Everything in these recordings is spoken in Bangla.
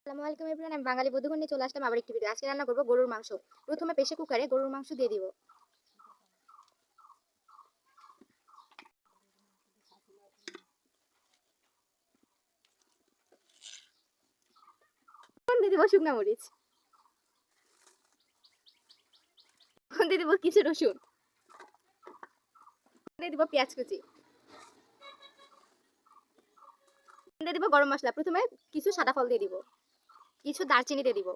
আসসালামু আলাইকুম এভরিওয়ান, আমি বাঙালি বধূগণ নিয়ে চলে আসলাম আবার একটি ভিডিও। আজকে রান্না করব গরুর মাংস। প্রথমে প্রেসার কুকারে গরুর মাংস দিয়ে দিব। এখন দিয়ে দিব শুকনা মরিচ, এখন দিয়ে দিব কিছু রসুন, দিয়ে দিব পেঁয়াজ কুচি, দিয়ে দিব গরম মশলা। প্রথমে কিছু সাদা ফল দিয়ে দিব, কিছু দারচিনি দিয়ে দিব,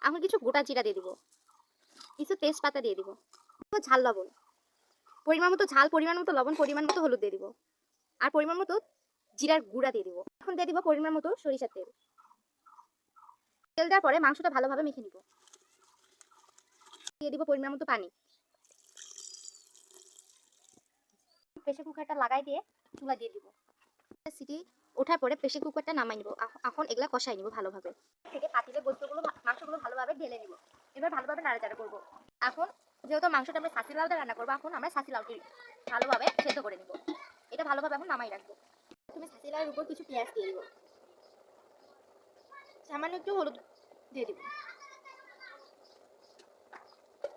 এখন কিছু গোটা জিরা দিয়ে দিব, কিছু তেজপাতা দিয়ে দিব, ঝাল লবণ পরিমাণ মতো, ঝাল পরিমাণ মতো, লবণ পরিমাণ মতো, হলুদ দিয়ে দিব, আর পরিমাণ মতো জিরার গুঁড়া দিয়ে দিব। এখন দিয়ে দিব পরিমাণ মতো সরিষার তেল। তেল দেওয়ার পরে মাংসটা ভালোভাবে মেখে নিব। দিয়ে দিব পরিমাণ মতো পানি। প্রেসার কুকারটা লাগাই দিয়ে চুলা দিয়ে দিব। সিটি ওঠার পরে প্রেসার কুকারটা নামাই নিব। এখন এগুলা কষাই নিব ভালোভাবে। থেকে পাতিলে গোস্তগুলো মাংসগুলো ভালোভাবে ঢেলে নিব। এবার ভালোভাবে নাড়াচাড়া করব। এখন যেহেতু মাংসটা আমরা সাসি লাউটা রান্না করবো, এখন আমরা সাসি লাউটি ভালোভাবে সেদ্ধ করে নিব। এটা ভালোভাবে এখন নামাই রাখবো। তুমি সাসি লাউয়ের উপর কিছু পেঁয়াজ দিয়ে দিব, সামান্য একটু হলুদ দিয়ে দিব,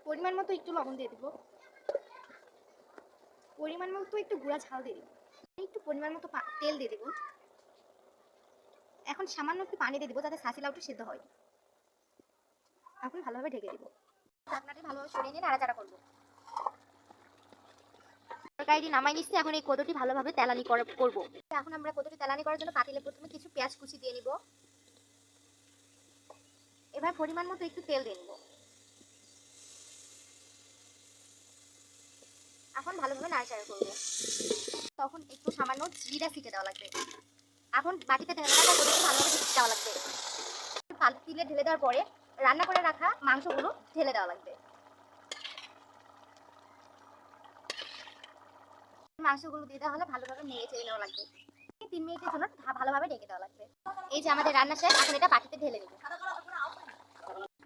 পরিমাণ মতো একটু লবণ দিয়ে দিব, পরিমাণ মতো একটু গুঁড়া ঝাল দিয়ে দিব, একটু পরিমাণ মতো তেল দিয়ে দিব। এখন সামান্য একটু পানি দিয়ে দিব যাতে সাসি লাউটা সেদ্ধ হয়। এখন ভালোভাবে ঢেকে দিব। ঢাকনাটি ভালোভাবে সরিয়ে নিয়ে নাড়াচাড়া করব। তরকারিটি নামাই নিচ্ছি। এখন এই কদুটি ভালোভাবে তেলানি করব। এখন আমরা কদুটি তেলানি করার জন্য পাতিলে প্রথমে কিছু পেঁয়াজ কুচি দিয়ে নিব। এবার পরিমাণ মতো একটু তেল দিয়ে নিব। এখন ভালোভাবে নাড়াচাড়া করব। তখন একটু সামান্য জিরা ছিটে দেওয়া লাগবে। এখন বাটিতে ঢেলে রাখা কদুটি ভালোভাবে ছিটে দেওয়া লাগবে। পাতিলে ঢেলে দেওয়ার পরে রান্না করে রাখা মাংসগুলো ঢেলে দেওয়া লাগবে। মাংসগুলো দিয়ে দেওয়া হলে ভালোভাবে নেড়ে চেড়ে নেওয়া লাগবে। 3 মিনিটের জন্য ভালোভাবে ঢেকে দেওয়া লাগবে। এই যে আমাদের রান্না শেষ, এখন এটা বাটিতে ঢেলে নিব।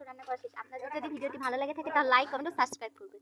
রান্না করা শেষ। আপনাদের যদি ভিডিওটি ভালো লাগে থাকে তাহলে লাইক, কমেন্ট ও সাবস্ক্রাইব করবেন।